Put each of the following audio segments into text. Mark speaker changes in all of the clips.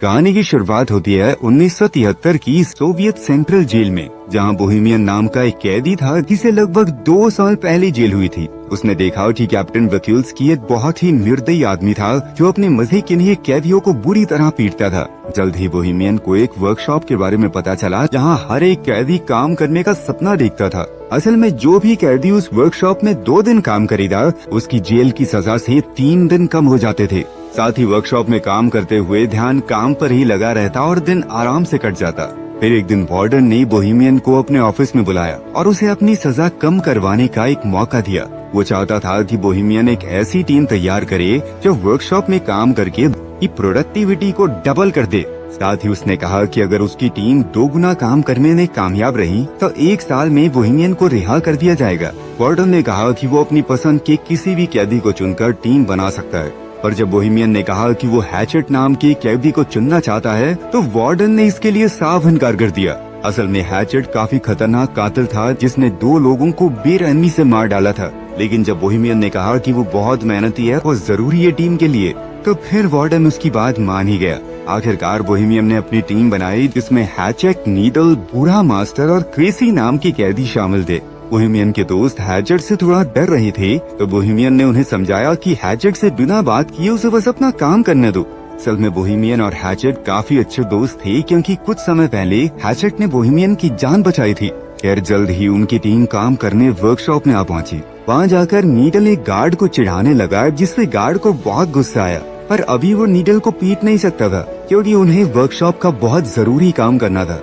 Speaker 1: कहानी की शुरुआत होती है 1973 की सोवियत सेंट्रल जेल में, जहां बोहेमियन नाम का एक कैदी था जिसे लगभग 2 साल पहले जेल हुई थी। उसने देखा कि कैप्टन वकील्स्की एक बहुत ही निर्दयी आदमी था जो अपने मजे के लिए कैदियों को बुरी तरह पीटता था। जल्द ही बोहेमियन को एक वर्कशॉप के बारे में पता चला जहां हर एक कैदी काम करने का सपना देखता था। असल में जो भी कैदी उस वर्कशॉप में 2 दिन काम करेगा उसकी जेल की सजा से 3 दिन कम हो जाते थे। साथ ही वर्कशॉप में काम करते हुए ध्यान काम पर ही लगा रहता और दिन आराम से कट जाता। फिर एक दिन वार्डन ने बोहेमियन को अपने ऑफिस में बुलाया और उसे अपनी सजा कम करवाने का एक मौका दिया। वो चाहता था कि बोहेमियन एक ऐसी टीम तैयार करे जो वर्कशॉप में काम करके प्रोडक्टिविटी को डबल कर दे। साथ ही उसने कहा कि अगर उसकी टीम 2 गुना काम करने में कामयाब रही तो 1 साल में बोहेमियन को रिहा कर दिया जाएगा। वार्डन ने कहा कि वो अपनी पसंद के किसी भी कैदी को चुनकर टीम बना सकता है, पर जब बोहेमियन ने कहा कि वो हैचेट नाम के कैदी को चुनना चाहता है तो वार्डन ने इसके लिए साफ इनकार कर दिया। असल में हैचेट काफी खतरनाक कातिल था जिसने 2 लोगों को बेरहमी से मार डाला था। लेकिन जब बोहेमियन ने कहा कि वो बहुत मेहनती है और जरूरी है टीम के लिए, तो फिर वार्डन उसकी बात मान ही गया। आखिरकार बोहेमियन ने अपनी टीम बनाई जिसमें हैचेट, नीडल, बूढ़ा मास्टर और क्रेसी नाम के कैदी शामिल थे। बोहेमियन के दोस्त हैचेट से थोड़ा डर रहे थे तो बोहेमियन ने उन्हें समझाया कि हैचेट से बिना बात किए उसे बस अपना काम करने दो। असल में बोहेमियन और हैचेट काफी अच्छे दोस्त थे क्योंकि कुछ समय पहले हैचेट ने बोहेमियन की जान बचाई थी। खैर जल्द ही उनकी टीम काम करने वर्कशॉप में आ पहुंची। वहां जाकर नीडल एक गार्ड को चिढ़ाने लगा जिससे गार्ड को बहुत गुस्सा आया, पर अभी वो नीडल को पीट नहीं सकता था क्योंकि उन्हें वर्कशॉप का बहुत जरूरी काम करना था।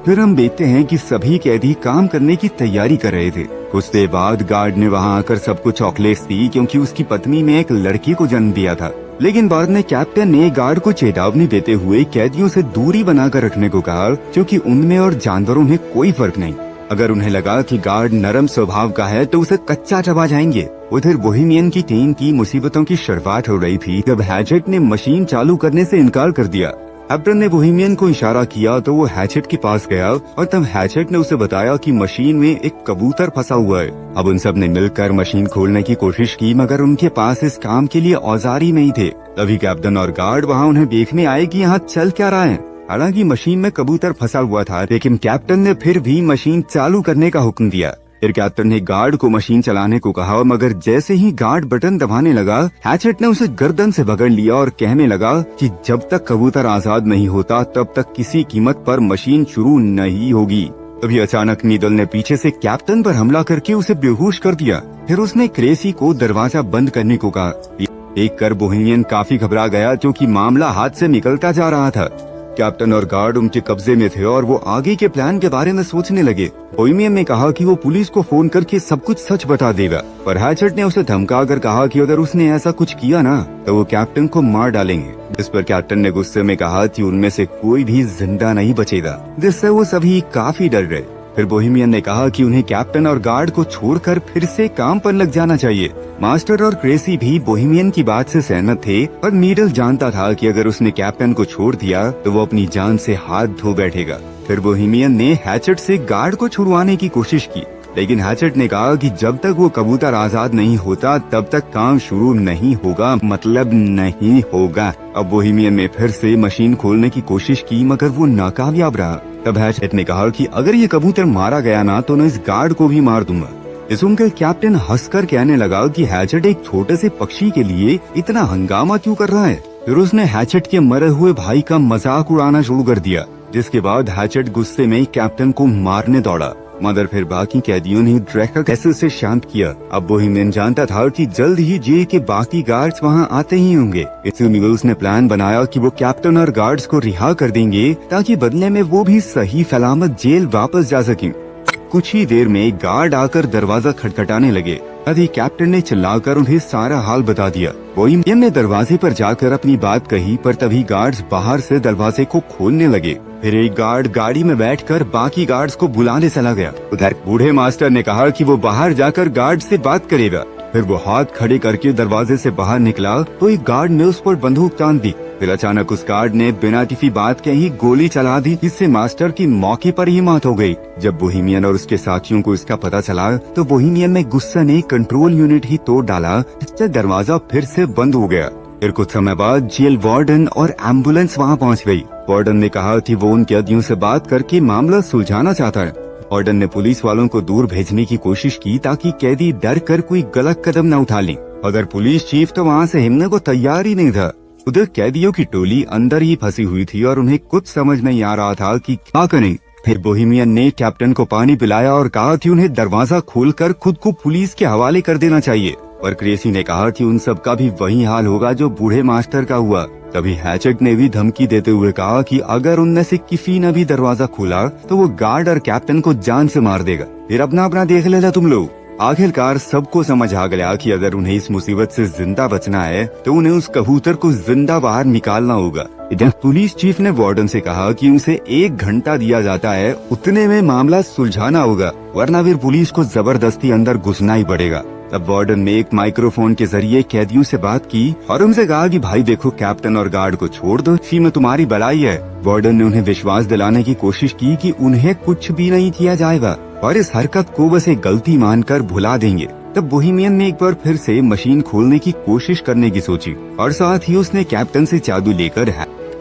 Speaker 1: फिर हम देखते हैं कि सभी कैदी काम करने की तैयारी कर रहे थे। कुछ देर बाद गार्ड ने वहां आकर सबको चॉकलेट्स दी क्योंकि उसकी पत्नी ने एक लड़की को जन्म दिया था। लेकिन बाद में कैप्टन ने गार्ड को चेतावनी देते हुए कैदियों से दूरी बनाकर रखने को कहा क्योंकि उनमें और जानवरों में कोई फर्क नहीं। अगर उन्हें लगा कि गार्ड नरम स्वभाव का है तो उसे कच्चा चबा जाएंगे। उधर बोहेमियन की टीम की मुसीबतों की शुरुआत हो रही थी जब हैचेट ने मशीन चालू करने से इनकार कर दिया। कैप्टन ने बोहेमियन को इशारा किया तो वो हैचेट के पास गया और तब हैचेट ने उसे बताया कि मशीन में एक कबूतर फंसा हुआ है। अब उन सब ने मिलकर मशीन खोलने की कोशिश की मगर उनके पास इस काम के लिए औजार ही नहीं थे। तभी कैप्टन और गार्ड वहाँ उन्हें देखने आए कि यहाँ चल क्या रहा है। हालांकि मशीन में कबूतर फंसा हुआ था लेकिन कैप्टन ने फिर भी मशीन चालू करने का हुक्म दिया। फिर कैप्टन ने गार्ड को मशीन चलाने को कहा मगर जैसे ही गार्ड बटन दबाने लगा हैचेट ने उसे गर्दन से पकड़ लिया और कहने लगा कि जब तक कबूतर आजाद नहीं होता तब तक किसी कीमत पर मशीन शुरू नहीं होगी। तभी अचानक नीडल ने पीछे से कैप्टन पर हमला करके उसे बेहोश कर दिया। फिर उसने क्रेसी को दरवाजा बंद करने को कहा। देख कर बोहेमियन काफी घबरा गया क्योंकि मामला हाथ से निकलता जा रहा था। कैप्टन और गार्ड उनके कब्जे में थे और वो आगे के प्लान के बारे में सोचने लगे। बोहेमियन ने कहा कि वो पुलिस को फोन करके सब कुछ सच बता देगा, पर हैचेट ने उसे धमका कर कहा कि अगर उसने ऐसा कुछ किया ना तो वो कैप्टन को मार डालेंगे। इस पर कैप्टन ने गुस्से में कहा कि उनमें से कोई भी जिंदा नहीं बचेगा, जिससे वो सभी काफी डर गए। फिर बोहेमियन ने कहा कि उन्हें कैप्टन और गार्ड को छोड़कर फिर से काम पर लग जाना चाहिए। मास्टर और क्रेसी भी बोहेमियन की बात से सहमत थे, पर नीडल जानता था कि अगर उसने कैप्टन को छोड़ दिया तो वो अपनी जान से हाथ धो बैठेगा। फिर बोहेमियन ने हैचेट से गार्ड को छुड़वाने की कोशिश की, लेकिन हैचेट ने कहा कि जब तक वो कबूतर आजाद नहीं होता तब तक काम शुरू नहीं होगा, मतलब नहीं होगा। अब बोहेमियन ने फिर से मशीन खोलने की कोशिश की मगर वो नाकामयाब रहा। तब हैचेट ने कहा कि अगर ये कबूतर मारा गया ना तो मैं इस गार्ड को भी मार दूंगा। ये सुनकर कैप्टन हंसकर कहने लगा कि हैचेट एक छोटे से पक्षी के लिए इतना हंगामा क्यों कर रहा है। फिर उसने हैचेट के मरे हुए भाई का मजाक उड़ाना शुरू कर दिया, जिसके बाद हैचेट गुस्से में कैप्टन को मारने दौड़ा। मगर फिर बाकी कैदियों ने ड्रैकर कैसल से शांत किया। अब बोहेमियन जानता था कि जल्द ही जेल के बाकी गार्ड्स वहां आते ही होंगे, इसलिए उसने प्लान बनाया कि वो कैप्टन और गार्ड्स को रिहा कर देंगे ताकि बदले में वो भी सही सलामत जेल वापस जा सकें। कुछ ही देर में गार्ड आकर दरवाजा खटखटाने लगे। तभी कैप्टन ने चिल्लाकर उन्हें सारा हाल बता दिया। बोहेमियन ने दरवाजे पर जाकर अपनी बात कही, पर तभी गार्ड्स बाहर से दरवाजे को खोलने लगे। फिर एक गार्ड गाड़ी में बैठकर बाकी गार्ड्स को बुलाने चला गया। उधर बूढ़े मास्टर ने कहा कि वो बाहर जाकर गार्ड से बात करेगा। फिर वो हाथ खड़े करके दरवाजे से बाहर निकला तो एक गार्ड ने उस पर बंदूक तान दी। फिर अचानक उस गार्ड ने बिना किसी बात के ही गोली चला दी, जिससे मास्टर की मौके पर ही मौत हो गई। जब बोहेमियन और उसके साथियों को इसका पता चला तो बोहेमियन में गुस्से ने कंट्रोल यूनिट ही तोड़ डाला, जिससे दरवाजा फिर से बंद हो गया। फिर कुछ समय बाद जेल वार्डन और एम्बुलेंस वहाँ पहुँच गई। वार्डन ने कहा कि वो उन कैदियों से बात करके मामला सुलझाना चाहता है। वार्डन ने पुलिस वालों को दूर भेजने की कोशिश की ताकि कैदी डर कर कोई गलत कदम न उठा लें, मगर पुलिस चीफ तो वहाँ से हिलने को तैयार ही नहीं था। उधर कैदियों की टोली अंदर ही फंसी हुई थी और उन्हें कुछ समझ नहीं आ रहा था कि क्या करें। फिर बोहेमियन ने कैप्टन को पानी पिलाया और कहा कि उन्हें दरवाजा खोलकर खुद को पुलिस के हवाले कर देना चाहिए। और क्रेसी ने कहा कि उन सब का भी वही हाल होगा जो बूढ़े मास्टर का हुआ। तभी हैचेट ने भी धमकी देते हुए कहा कि अगर उनमें से किसी ने भी दरवाजा खोला तो वो गार्ड और कैप्टन को जान से मार देगा। फिर अपना अपना देख लेना तुम लोग। आखिरकार सबको समझ आ गया कि अगर उन्हें इस मुसीबत से जिंदा बचना है तो उन्हें उस कबूतर को जिंदा बाहर निकालना होगा। पुलिस चीफ ने वार्डन से कहा कि उसे 1 घंटा दिया जाता है, उतने में मामला सुलझाना होगा, वरना फिर पुलिस को जबरदस्ती अंदर घुसना ही पड़ेगा। तब वार्डन ने एक माइक्रोफोन के जरिए कैदियों से बात की और उनसे कहा कि भाई देखो, कैप्टन और गार्ड को छोड़ दो, इसी में तुम्हारी भलाई है। वार्डन ने उन्हें विश्वास दिलाने की कोशिश की कि उन्हें कुछ भी नहीं किया जाएगा और इस हरकत को बस एक गलती मानकर भुला देंगे। तब बोहेमियन ने एक बार फिर से मशीन खोलने की कोशिश करने की सोची और साथ ही उसने कैप्टन से चादू लेकर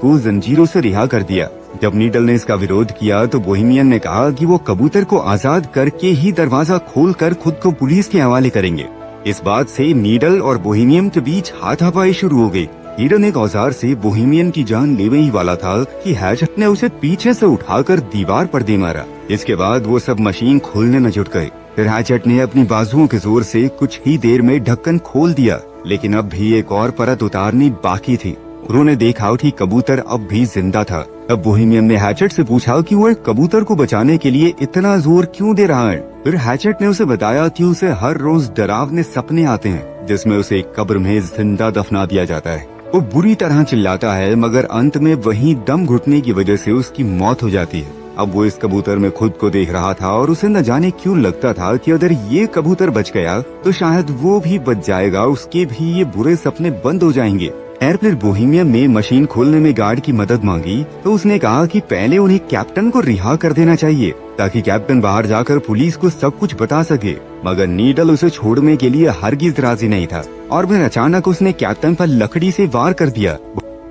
Speaker 1: को जंजीरों से रिहा कर दिया। जब नीडल ने इसका विरोध किया तो बोहेमियन ने कहा कि वो कबूतर को आजाद करके ही दरवाजा खोलकर खुद को पुलिस के हवाले करेंगे। इस बात से नीडल और बोहेमियन के बीच हाथापाई शुरू हो गई। नीडल एक औजार से बोहेमियन की जान लेने ही वाला था कि हैचेट ने उसे पीछे से उठाकर दीवार पर दे मारा। इसके बाद वो सब मशीन खोलने में जुट गए। फिर हैचेट ने अपनी बाजुओं के जोर से कुछ ही देर में ढक्कन खोल दिया, लेकिन अब भी एक और परत उतारनी बाकी थी। उन्होंने देखा कि कबूतर अब भी जिंदा था। तब बोहेमियन ने हैचेट से पूछा कि वो कबूतर को बचाने के लिए इतना जोर क्यों दे रहा है। फिर हैचेट ने उसे बताया कि उसे हर रोज डरावने सपने आते हैं जिसमें उसे एक कब्र में जिंदा दफना दिया जाता है। वो बुरी तरह चिल्लाता है, मगर अंत में वहीं दम घुटने की वजह से उसकी मौत हो जाती है। अब वो इस कबूतर में खुद को देख रहा था और उसे न जाने क्यों लगता था कि अगर ये कबूतर बच गया तो शायद वो भी बच जाएगा, उसके भी ये बुरे सपने बंद हो जाएंगे। फिर बोहेमियन ने मशीन खोलने में गार्ड की मदद मांगी तो उसने कहा कि पहले उन्हें कैप्टन को रिहा कर देना चाहिए ताकि कैप्टन बाहर जाकर पुलिस को सब कुछ बता सके, मगर नीडल उसे छोड़ने के लिए हरगिज राजी नहीं था। और फिर अचानक उसने कैप्टन पर लकड़ी से वार कर दिया।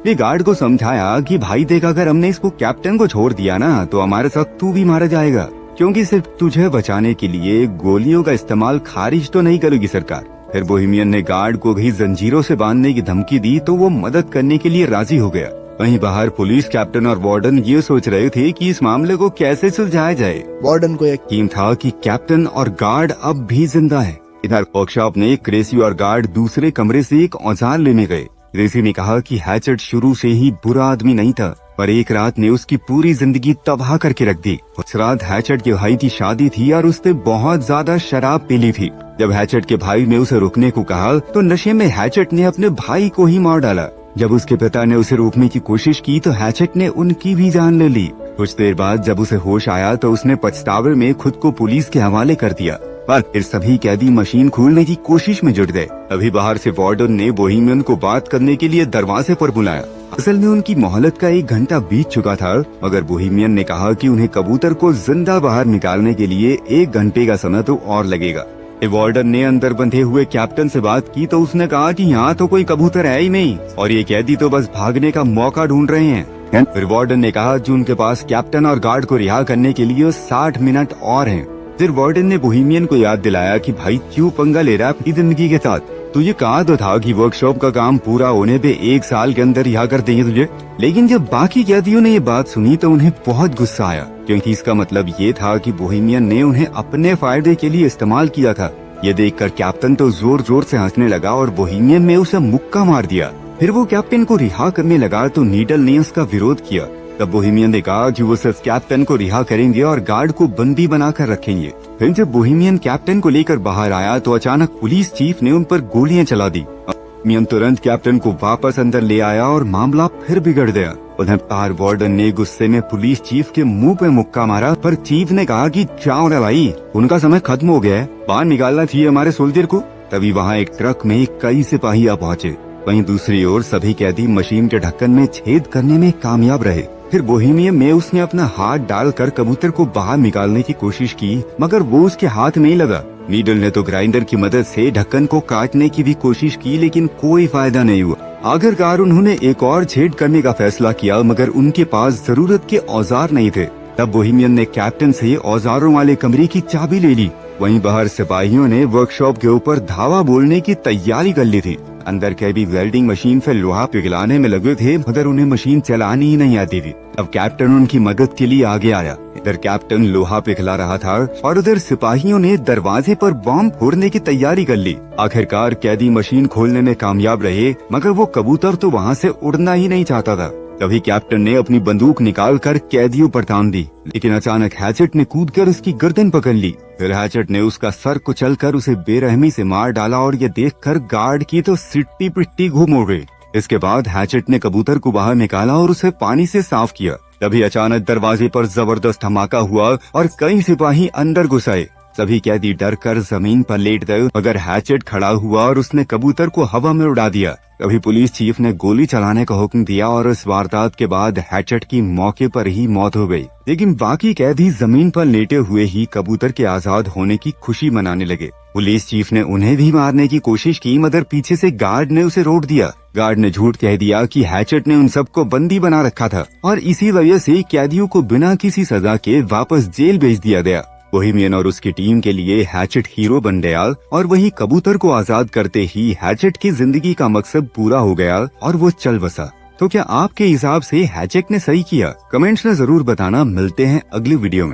Speaker 1: ने गार्ड को समझाया कि भाई देख, अगर हमने इसको कैप्टन को छोड़ दिया ना तो हमारे साथ तू भी मारा जाएगा, क्योंकि सिर्फ तुझे बचाने के लिए गोलियों का इस्तेमाल खारिज तो नहीं करेगी सरकार। फिर बोहेमियन ने गार्ड को भी जंजीरों से बांधने की धमकी दी तो वो मदद करने के लिए राजी हो गया। वहीं बाहर पुलिस कैप्टन और वार्डन ये सोच रहे थे कि इस मामले को कैसे सुलझाया जाए।
Speaker 2: वार्डन को यकीन
Speaker 1: था कि कैप्टन और गार्ड अब भी जिंदा है। इधर वर्कशॉप ने क्रेसी और गार्ड दूसरे कमरे से एक औजार लेने गए। क्रेसी ने कहा कि हैचेट शुरू से ही बुरा आदमी नहीं था, पर एक रात ने उसकी पूरी जिंदगी तबाह करके रख दी। उस रात हैचेट के भाई की शादी थी और उसने बहुत ज्यादा शराब पी ली थी। जब हैचेट के भाई ने उसे रुकने को कहा तो नशे में हैचेट ने अपने भाई को ही मार डाला। जब उसके पिता ने उसे रोकने की कोशिश की तो हैचेट ने उनकी भी जान ले ली। कुछ देर बाद जब उसे होश आया तो उसने पछतावे में खुद को पुलिस के हवाले कर दिया। पर फिर सभी कैदी मशीन खोलने की कोशिश में जुट गए। अभी बाहर से वार्डन ने बोहेमियन को बात करने के लिए दरवाजे पर बुलाया। असल में उनकी मोहलत का 1 घंटा बीत चुका था, मगर बोहेमियन ने कहा कि उन्हें कबूतर को जिंदा बाहर निकालने के लिए 1 घंटे का समय तो और लगेगा। वार्डन ने अंदर बंधे हुए कैप्टन से बात की तो उसने कहा कि यहाँ तो कोई कबूतर है ही नहीं और ये कैदी तो बस भागने का मौका ढूंढ रहे हैं। फिर वार्डन ने कहा कि उनके पास कैप्टन और गार्ड को रिहा करने के लिए 60 मिनट और हैं। फिर वार्डन ने बोहेमियन को याद दिलाया कि भाई क्यों पंगा ले रहा है अपनी जिंदगी के साथ। तुझे कहा तो था कि वर्कशॉप का काम पूरा होने पे 1 साल के अंदर रिहा कर देंगे तुझे। लेकिन जब बाकी कैदियों ने ये बात सुनी तो उन्हें बहुत गुस्सा आया, क्योंकि इसका मतलब ये था कि बोहेमियन ने उन्हें अपने फायदे के लिए इस्तेमाल किया था। ये देखकर कैप्टन तो जोर जोर से हंसने लगा और बोहेमियन ने उसे मुक्का मार दिया। फिर वो कैप्टन को रिहा करने लगा तो नीडल ने उसका विरोध किया। तब बोहेमियन ने कहा कि वो सिर्फ कैप्टन को रिहा करेंगे और गार्ड को बंदी बनाकर रखेंगे। फिर जब बोहेमियन कैप्टन को लेकर बाहर आया तो अचानक पुलिस चीफ ने उन पर गोलियां चला दी। बोहेमियन तुरंत कैप्टन को वापस अंदर ले आया और मामला फिर बिगड़ गया। उधर बाहर वार्डन ने गुस्से में पुलिस चीफ के मुंह पे मुक्का मारा, पर चीफ ने कहा कि क्या हो रहा भाई, उनका समय खत्म हो गया है, बाहर निकालना चाहिए हमारे सोल्जर को। तभी वहाँ एक ट्रक में कई सिपाही आ पहुँचे। वहीं दूसरी ओर सभी कैदी मशीन के ढक्कन में छेद करने में कामयाब रहे। फिर बोहेमियन में उसने अपना हाथ डालकर कबूतर को बाहर निकालने की कोशिश की, मगर वो उसके हाथ नहीं लगा। नीडल ने तो ग्राइंडर की मदद से ढक्कन को काटने की भी कोशिश की, लेकिन कोई फायदा नहीं हुआ। आखिरकार उन्होंने एक और छेद करने का फैसला किया, मगर उनके पास जरूरत के औजार नहीं थे। तब बोहेमियन ने कैप्टन से औजारों वाले कमरे की चाबी ले ली। वहीं बाहर सिपाहियों ने वर्कशॉप के ऊपर धावा बोलने की तैयारी कर ली थी। अंदर कैदी वेल्डिंग मशीन से लोहा पिघलाने में लगे थे, मगर उन्हें मशीन चलानी ही नहीं आती थी। अब कैप्टन उनकी मदद के लिए आगे आया। इधर कैप्टन लोहा पिघला रहा था और उधर सिपाहियों ने दरवाजे पर बॉम्ब फोड़ने की तैयारी कर ली। आखिरकार कैदी मशीन खोलने में कामयाब रहे, मगर वो कबूतर तो वहाँ से उड़ना ही नहीं चाहता था। तभी कैप्टन ने अपनी बंदूक निकालकर कैदियों पर तान दी, लेकिन अचानक हैचेट ने कूदकर उसकी गर्दन पकड़ ली। फिर हैचेट ने उसका सर कुचलकर उसे बेरहमी से मार डाला और ये देखकर गार्ड की तो सिट्टी पिट्टी घूम उड़ गई। इसके बाद हैचेट ने कबूतर को बाहर निकाला और उसे पानी से साफ किया। तभी अचानक दरवाजे पर जबरदस्त धमाका हुआ और कई सिपाही अंदर घुस आए। सभी कैदी डर कर जमीन पर लेट गए, मगर हैचेट खड़ा हुआ और उसने कबूतर को हवा में उड़ा दिया। तभी पुलिस चीफ ने गोली चलाने का हुक्म दिया और इस वारदात के बाद हैचेट की मौके पर ही मौत हो गई। लेकिन बाकी कैदी जमीन पर लेटे हुए ही कबूतर के आजाद होने की खुशी मनाने लगे। पुलिस चीफ ने उन्हें भी मारने की कोशिश की, मगर पीछे से गार्ड ने उसे रोक दिया। गार्ड ने झूठ कह दिया कि हैचेट ने उन सबको बंदी बना रखा था और इसी वजह से कैदियों को बिना किसी सजा के वापस जेल भेज दिया गया। बोहेमियन और उसकी टीम के लिए हैचेट हीरो बन गया और वही कबूतर को आजाद करते ही हैचेट की जिंदगी का मकसद पूरा हो गया और वो चल बसा। तो क्या आपके हिसाब से हैचेट ने सही किया? कमेंट्स में जरूर बताना। मिलते हैं अगली वीडियो में।